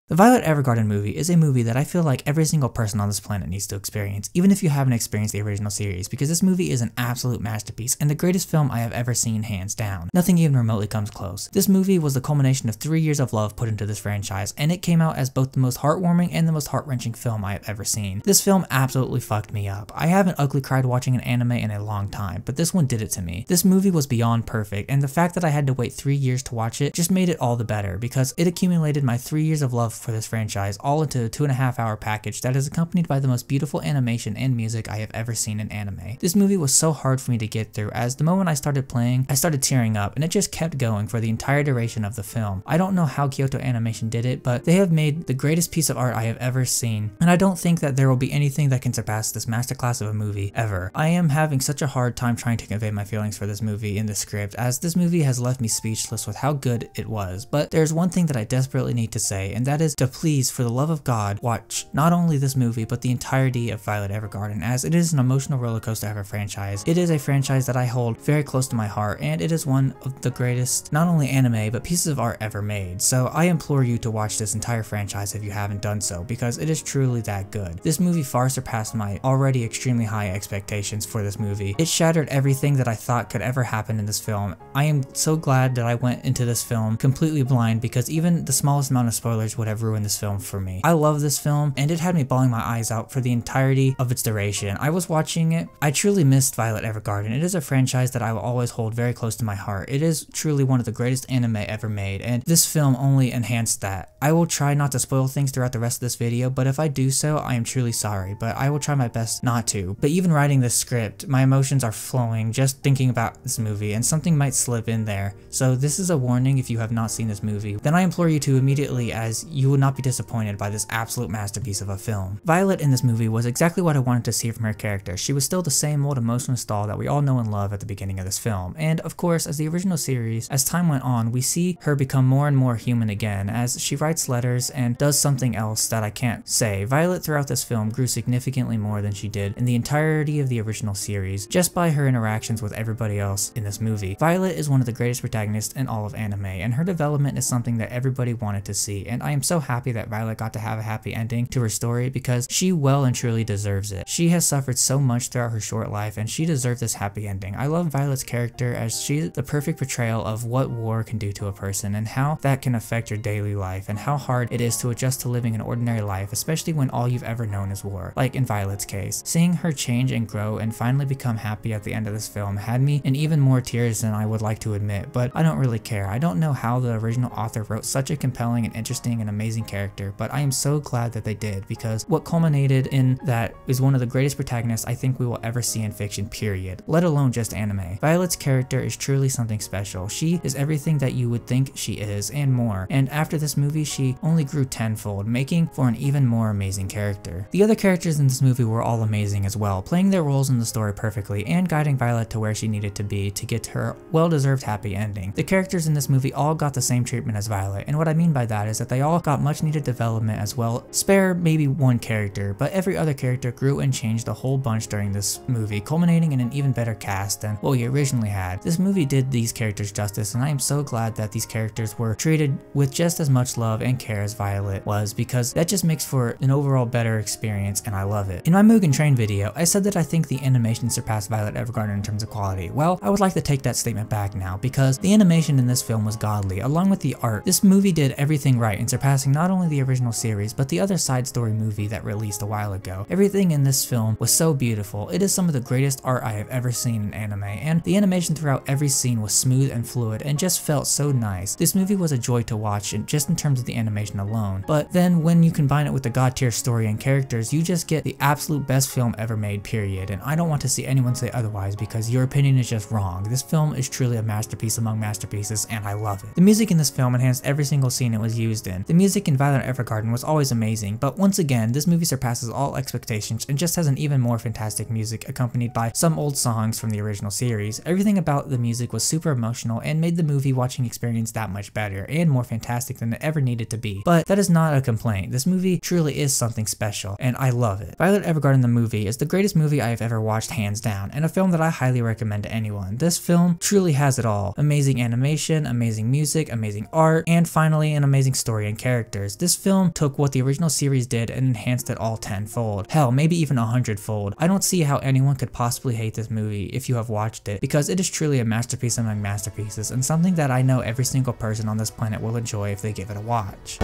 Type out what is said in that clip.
The Violet Evergarden movie is a movie that I feel like every single person on this planet needs to experience, even if you haven't experienced the original series, because this movie is an absolute masterpiece and the greatest film I have ever seen, hands down. Nothing even remotely comes close. This movie was the culmination of 3 years of love put into this franchise, and it came out as both the most heartwarming and the most heart-wrenching film I have ever seen. This film absolutely fucked me up. I haven't ugly cried watching an anime in a long time, but this one did it to me. This movie was beyond perfect, and the fact that I had to wait 3 years to watch it just made it all the better, because it accumulated my 3 years of love for this franchise all into a 2.5-hour package that is accompanied by the most beautiful animation and music I have ever seen in anime. This movie was so hard for me to get through, as the moment I started playing, I started tearing up, and it just kept going for the entire duration of the film. I don't know how Kyoto Animation did it, but they have made the greatest piece of art I have ever seen, and I don't think that there will be anything that can surpass this masterclass of a movie ever. I am having such a hard time trying to convey my feelings for this movie in the script, as this movie has left me speechless with how good it was. But there's one thing that I desperately need to say, and that is to please, for the love of God, watch not only this movie but the entirety of Violet Evergarden, as it is an emotional roller coaster of a franchise. It is a franchise that I hold very close to my heart, and it is one of the greatest not only anime but pieces of art ever made. So I implore you to watch this entire franchise if you haven't done so, because it is truly that good. This movie far surpassed my already extremely high expectations for this movie. It shattered everything that I thought could ever happen in this film. I am so glad that I went into this film completely blind, because even the smallest amount of spoilers would have ruined this film for me. I love this film, and it had me bawling my eyes out for the entirety of its duration. I was watching it. I truly missed Violet Evergarden. It is a franchise that I will always hold very close to my heart. It is truly one of the greatest anime ever made, and this film only enhanced that. I will try not to spoil things throughout the rest of this video, but if I do so, I am truly sorry, but I will try my best not to. But even writing this script, my emotions are flowing just thinking about this movie, and something might slip in there. So this is a warning if you have not seen this movie. Then I implore you to immediately, as you will not be disappointed by this absolute masterpiece of a film. Violet in this movie was exactly what I wanted to see from her character. She was still the same old emotionless doll that we all know and love at the beginning of this film. And of course, as the original series, as time went on, we see her become more and more human again, as she writes letters and does something else that I can't say. Violet throughout this film grew significantly more than she did in the entirety of the original series, just by her interactions with everybody else in this movie. Violet is one of the greatest protagonists in all of anime, and her development is something that everybody wanted to see, and I am so happy that Violet got to have a happy ending to her story, because she well and truly deserves it. She has suffered so much throughout her short life, and she deserves this happy ending. I love Violet's character, as she is the perfect portrayal of what war can do to a person and how that can affect your daily life, and how hard it is to adjust to living an ordinary life, especially when all you've ever known is war, like in Violet's case. Seeing her change and grow and finally become happy at the end of this film had me in even more tears than I would like to admit, but I don't really care. I don't know how the original author wrote such a compelling and interesting and amazing character, but I am so glad that they did, because what culminated in that is one of the greatest protagonists I think we will ever see in fiction, period, let alone just anime. Violet's character is truly something special. She is everything that you would think she is and more, and after this movie she only grew tenfold, making for an even more amazing character. The other characters in this movie were all amazing as well, playing their roles in the story perfectly and guiding Violet to where she needed to be to get her well-deserved happy ending. The characters in this movie all got the same treatment as Violet, and what I mean by that is that they all got much needed development as well, spare maybe one character, but every other character grew and changed a whole bunch during this movie, culminating in an even better cast than what we originally had. This movie did these characters justice, and I am so glad that these characters were treated with just as much love and care as Violet was, because that just makes for an overall better experience, and I love it. In my Mugen Train video, I said that I think the animation surpassed Violet Evergarden in terms of quality. Well, I would like to take that statement back now, because the animation in this film was godly, along with the art. This movie did everything right in surpassing not only the original series, but the other side story movie that released a while ago. Everything in this film was so beautiful. It is some of the greatest art I have ever seen in anime, and the animation throughout every scene was smooth and fluid and just felt so nice. This movie was a joy to watch, and just in terms of the animation alone, but then when you combine it with the god tier story and characters, you just get the absolute best film ever made, period, and I don't want to see anyone say otherwise, because your opinion is just wrong. This film is truly a masterpiece among masterpieces, and I love it. The music in this film enhanced every single scene it was used in. The music in Violet Evergarden was always amazing, but once again, this movie surpasses all expectations and just has an even more fantastic music accompanied by some old songs from the original series. Everything about the music was super emotional and made the movie watching experience that much better and more fantastic than it ever needed to be. But that is not a complaint. This movie truly is something special, and I love it. Violet Evergarden the movie is the greatest movie I have ever watched, hands down, and a film that I highly recommend to anyone. This film truly has it all. Amazing animation, amazing music, amazing art, and finally an amazing story and character. characters. This film took what the original series did and enhanced it all tenfold. Hell, maybe even 100-fold. I don't see how anyone could possibly hate this movie if you have watched it, because it is truly a masterpiece among masterpieces and something that I know every single person on this planet will enjoy if they give it a watch.